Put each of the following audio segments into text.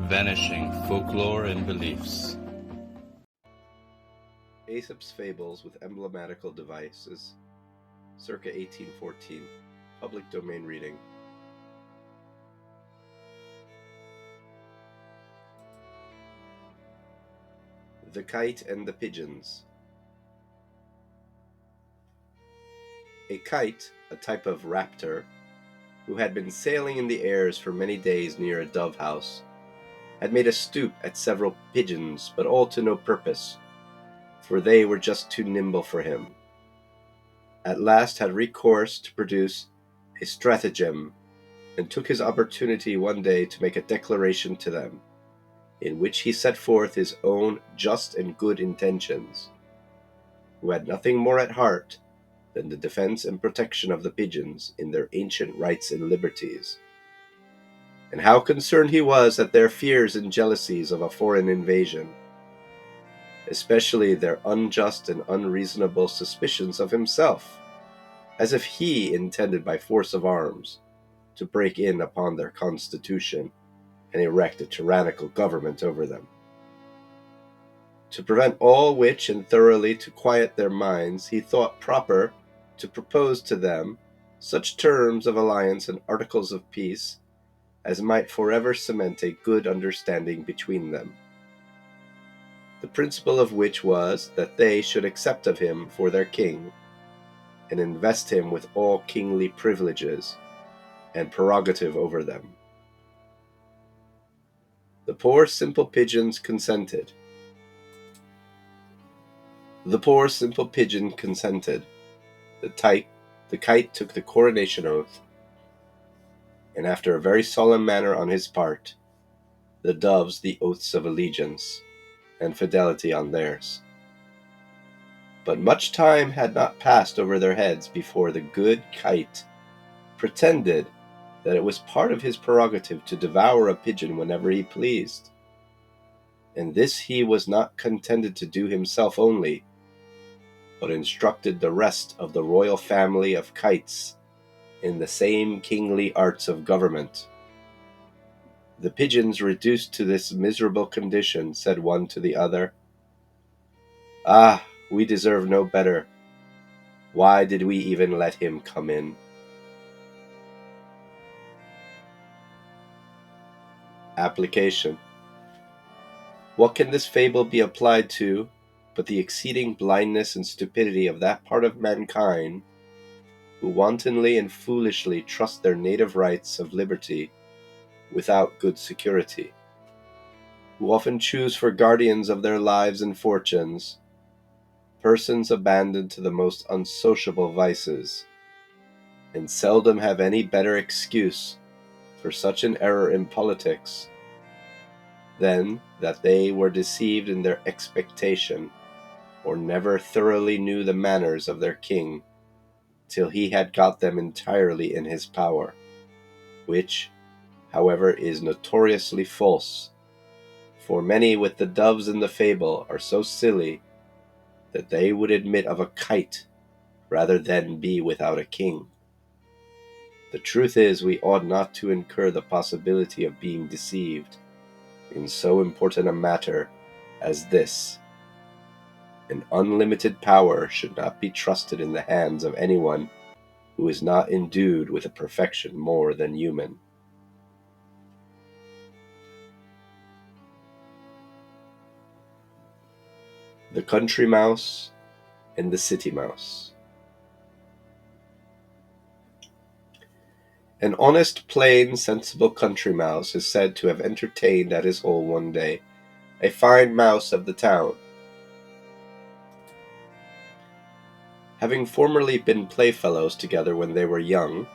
Vanishing Folklore and Beliefs. Aesop's Fables with Emblematical Devices, circa 1814, public domain reading. The Kite and the Pigeons. A kite, a type of raptor, who had been sailing in the airs for many days near a dove house, had made a stoop at several pigeons, but all to no purpose, for they were just too nimble for him. At last had recourse to produce a stratagem, and took his opportunity one day to make a declaration to them, in which he set forth his own just and good intentions, who had nothing more at heart than the defense and protection of the pigeons in their ancient rights and liberties, and how concerned he was at their fears and jealousies of a foreign invasion, especially their unjust and unreasonable suspicions of himself, as if he intended by force of arms to break in upon their constitution and erect a tyrannical government over them. To prevent all which, and thoroughly to quiet their minds, he thought proper to propose to them such terms of alliance and articles of peace as might forever cement a good understanding between them, the principal of which was that they should accept of him for their king, and invest him with all kingly privileges and prerogative over them. The poor simple pigeons consented. The poor simple pigeon consented. The kite took the coronation oath, and after a very solemn manner on his part, the doves the oaths of allegiance and fidelity on theirs. But much time had not passed over their heads before the good kite pretended that it was part of his prerogative to devour a pigeon whenever he pleased, and this he was not contented to do himself only, but instructed the rest of the royal family of kites in the same kingly arts of government. The pigeons, reduced to this miserable condition, said one to the other, "Ah, we deserve no better. Why did we even let him come in?" Application. What can this fable be applied to but the exceeding blindness and stupidity of that part of mankind who wantonly and foolishly trust their native rights of liberty without good security, who often choose for guardians of their lives and fortunes persons abandoned to the most unsociable vices, and seldom have any better excuse for such an error in politics than that they were deceived in their expectation, or never thoroughly knew the manners of their king till he had got them entirely in his power, which, however, is notoriously false, for many with the doves in the fable are so silly that they would admit of a kite rather than be without a king. The truth is, we ought not to incur the possibility of being deceived in so important a matter as this. An unlimited power should not be trusted in the hands of anyone who is not endued with a perfection more than human. The Country Mouse and the City Mouse. An honest, plain, sensible country mouse is said to have entertained at his hole one day a fine mouse of the town. Having formerly been playfellows together when they were young,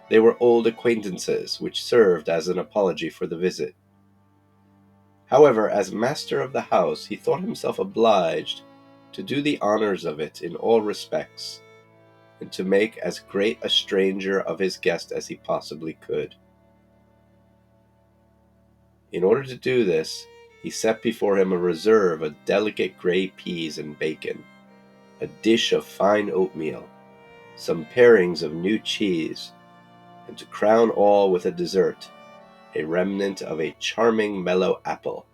they were old acquaintances, which served as an apology for the visit. However, as master of the house, he thought himself obliged to do the honors of it in all respects, and to make as great a stranger of his guest as he possibly could. In order to do this, he set before him a reserve of delicate grey peas and bacon, a dish of fine oatmeal, some parings of new cheese, and to crown all with a dessert, a remnant of a charming mellow apple.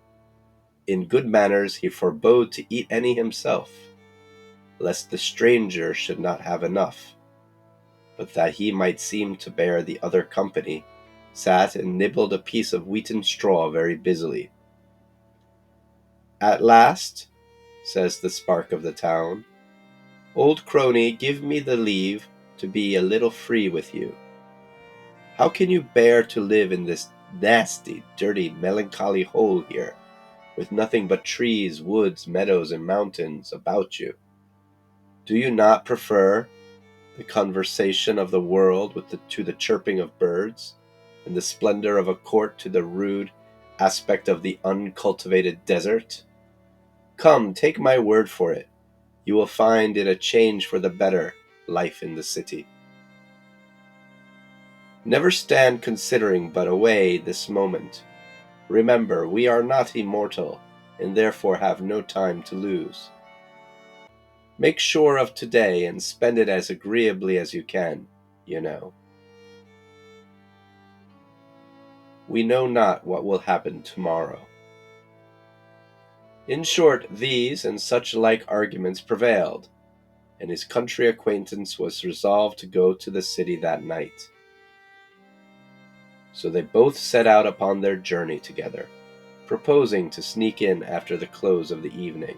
In good manners he forbode to eat any himself, lest the stranger should not have enough, but that he might seem to bear the other company, sat and nibbled a piece of wheaten straw very busily. At last, says the spark of the town, old crony, give me the leave to be a little free with you. How can you bear to live in this nasty, dirty, melancholy hole here, with nothing but trees, woods, meadows, and mountains about you? Do you not prefer the conversation of the world to the chirping of birds, and the splendor of a court to the rude aspect of the uncultivated desert? Come, take my word for it, you will find it a change for the better, life in the city. Never stand considering but away this moment. Remember, we are not immortal, and therefore have no time to lose. Make sure of today and spend it as agreeably as you can, you know. We know not what will happen tomorrow. In short, these and such like arguments prevailed, and his country acquaintance was resolved to go to the city that night. So they both set out upon their journey together, proposing to sneak in after the close of the evening.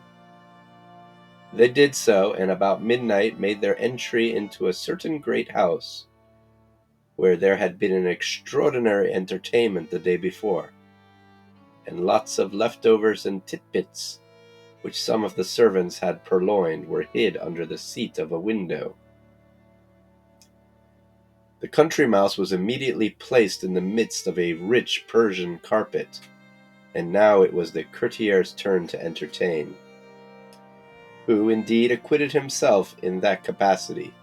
They did so, and about midnight made their entry into a certain great house, where there had been an extraordinary entertainment the day before, and lots of leftovers and titbits, which some of the servants had purloined, were hid under the seat of a window. The country mouse was immediately placed in the midst of a rich Persian carpet, and now it was the courtier's turn to entertain, who indeed acquitted himself in that capacity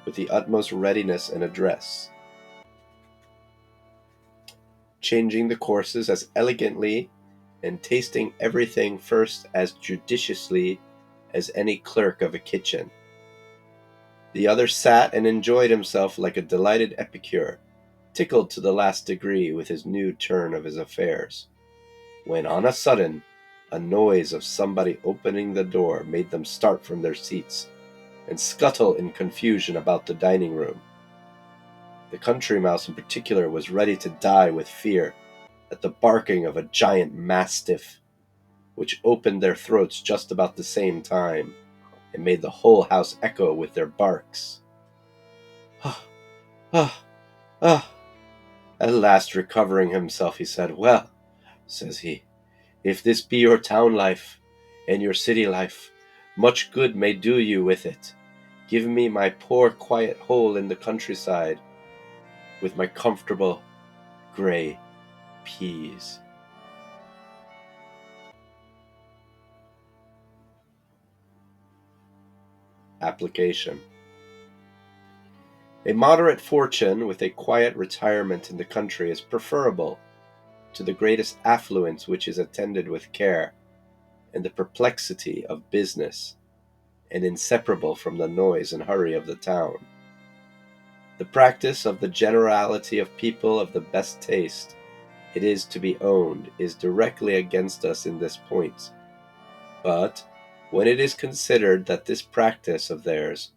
with the utmost readiness and address, changing the courses as elegantly and tasting everything first as judiciously as any clerk of a kitchen. The other sat and enjoyed himself like a delighted epicure, tickled to the last degree with his new turn of his affairs, when on a sudden a noise of somebody opening the door made them start from their seats and scuttle in confusion about the dining room. The country mouse in particular was ready to die with fear at the barking of a giant mastiff, which opened their throats just about the same time, and made the whole house echo with their barks. Ah, ah, ah! At last recovering himself, he said, "Well," says he, "if this be your town life, and your city life, much good may do you with it. Give me my poor quiet hole in the countryside, with my comfortable grey peas." Application. A moderate fortune with a quiet retirement in the country is preferable to the greatest affluence which is attended with care and the perplexity of business, and inseparable from the noise and hurry of the town. The practice of the generality of people of the best taste, it is to be owned, is directly against us in this point. But when it is considered that this practice of theirs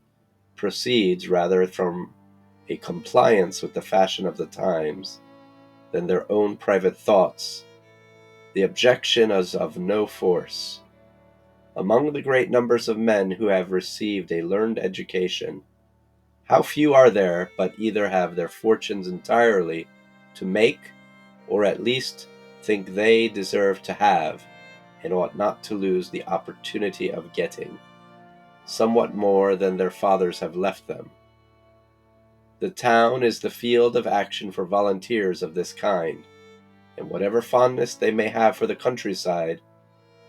proceeds rather from a compliance with the fashion of the times than their own private thoughts, the objection is of no force. Among the great numbers of men who have received a learned education, how few are there but either have their fortunes entirely to make, or at least think they deserve to have, and ought not to lose the opportunity of getting, somewhat more than their fathers have left them. The town is the field of action for volunteers of this kind, and whatever fondness they may have for the countryside,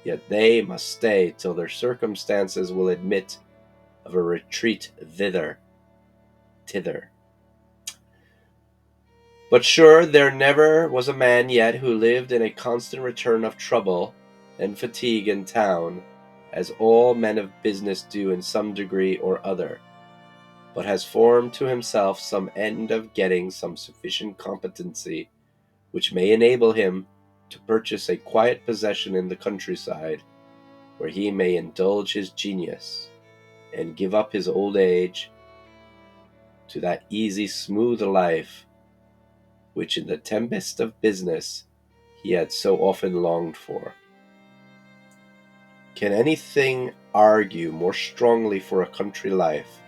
yet they must stay till their circumstances will admit of a retreat thither. But sure there never was a man yet who lived in a constant return of trouble and fatigue in town, as all men of business do in some degree or other, but has formed to himself some end of getting some sufficient competency which may enable him to purchase a quiet possession in the countryside, where he may indulge his genius and give up his old age to that easy, smooth life which in the tempest of business he had so often longed for. Can anything argue more strongly for a country life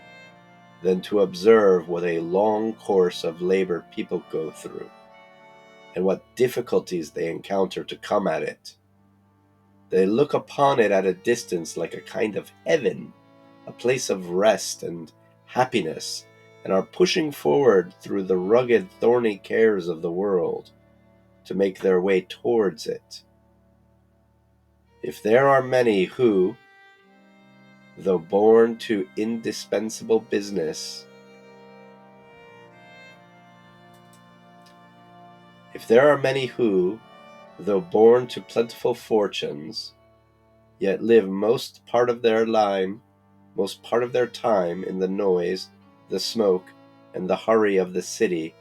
than to observe what a long course of labor people go through, and what difficulties they encounter to come at it? They look upon it at a distance like a kind of heaven, a place of rest and happiness, and are pushing forward through the rugged, thorny cares of the world to make their way towards it. If there are many who, though born to indispensable business, though born to plentiful fortunes, yet live most part of their time in the noise, the smoke, and the hurry of the city,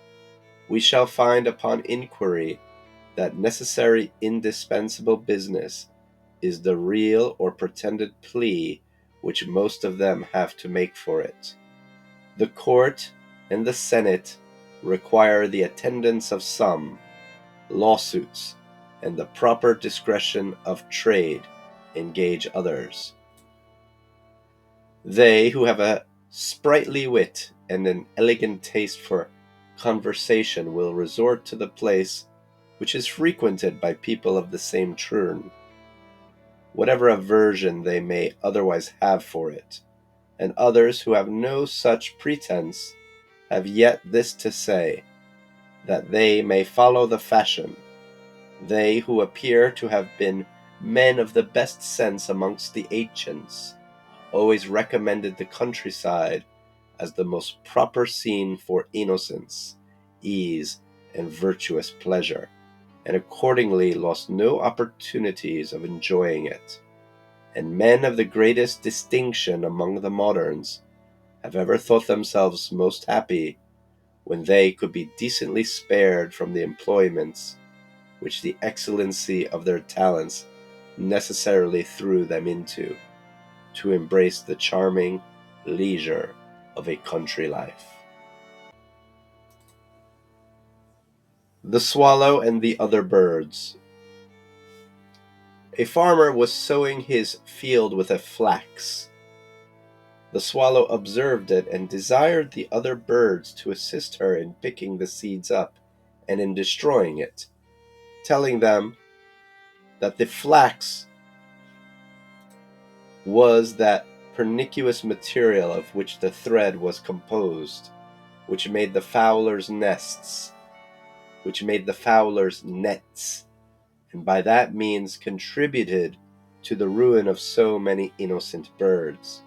we shall find upon inquiry that necessary indispensable business is the real or pretended plea which most of them have to make for it. The court and the senate require the attendance of some, lawsuits and the proper discretion of trade engage others. They who have a sprightly wit and an elegant taste for conversation will resort to the place which is frequented by people of the same turn, whatever aversion they may otherwise have for it, and others who have no such pretense have yet this to say, that they may follow the fashion. They who appear to have been men of the best sense amongst the ancients always recommended the countryside as the most proper scene for innocence, ease, and virtuous pleasure, and accordingly lost no opportunities of enjoying it. And men of the greatest distinction among the moderns have ever thought themselves most happy when they could be decently spared from the employments which the excellency of their talents necessarily threw them into, to embrace the charming leisure of a country life. The Swallow and the Other Birds. A farmer was sowing his field with a flax. The swallow observed it and desired the other birds to assist her in picking the seeds up and in destroying it, telling them that the flax was that pernicious material of which the thread was composed, which made the fowlers' nets, and by that means contributed to the ruin of so many innocent birds.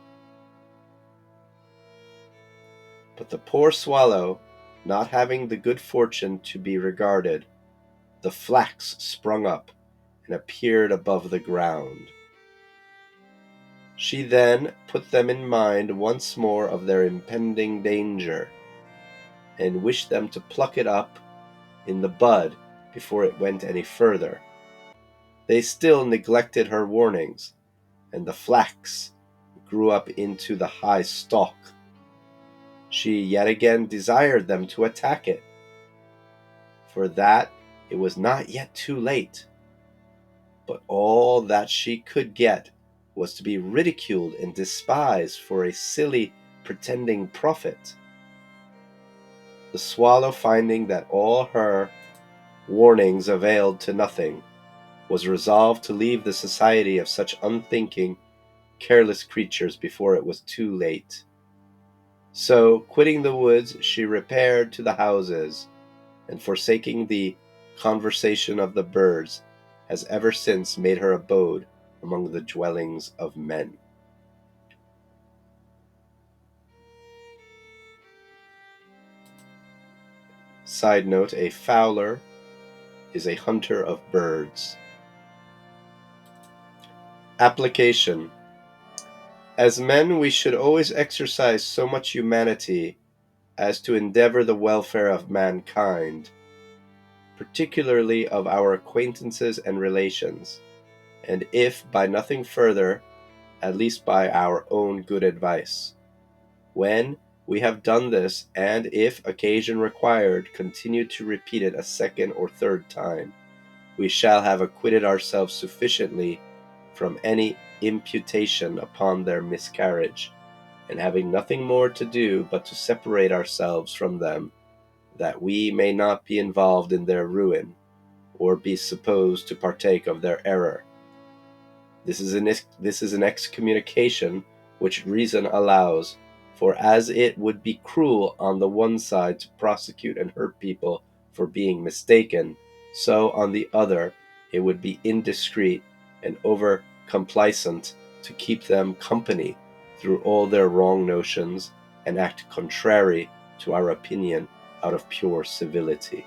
But the poor swallow, not having the good fortune to be regarded, the flax sprung up and appeared above the ground. She then put them in mind once more of their impending danger, and wished them to pluck it up in the bud before it went any further. They still neglected her warnings, and the flax grew up into the high stalk. She yet again desired them to attack it, for that it was not yet too late. But all that she could get was to be ridiculed and despised for a silly, pretending prophet. The swallow, finding that all her warnings availed to nothing, was resolved to leave the society of such unthinking, careless creatures before it was too late. So, quitting the woods, she repaired to the houses, and forsaking the conversation of the birds, has ever since made her abode among the dwellings of men. Side note, a fowler is a hunter of birds. Application. As men, we should always exercise so much humanity as to endeavor the welfare of mankind, particularly of our acquaintances and relations, and if by nothing further, at least by our own good advice. When we have done this, and if occasion required, continue to repeat it a second or third time, we shall have acquitted ourselves sufficiently from any imputation upon their miscarriage, and having nothing more to do but to separate ourselves from them, that we may not be involved in their ruin, or be supposed to partake of their error. This is an excommunication which reason allows, for as it would be cruel on the one side to prosecute and hurt people for being mistaken, so on the other it would be indiscreet and over complacent to keep them company through all their wrong notions, and act contrary to our opinion out of pure civility.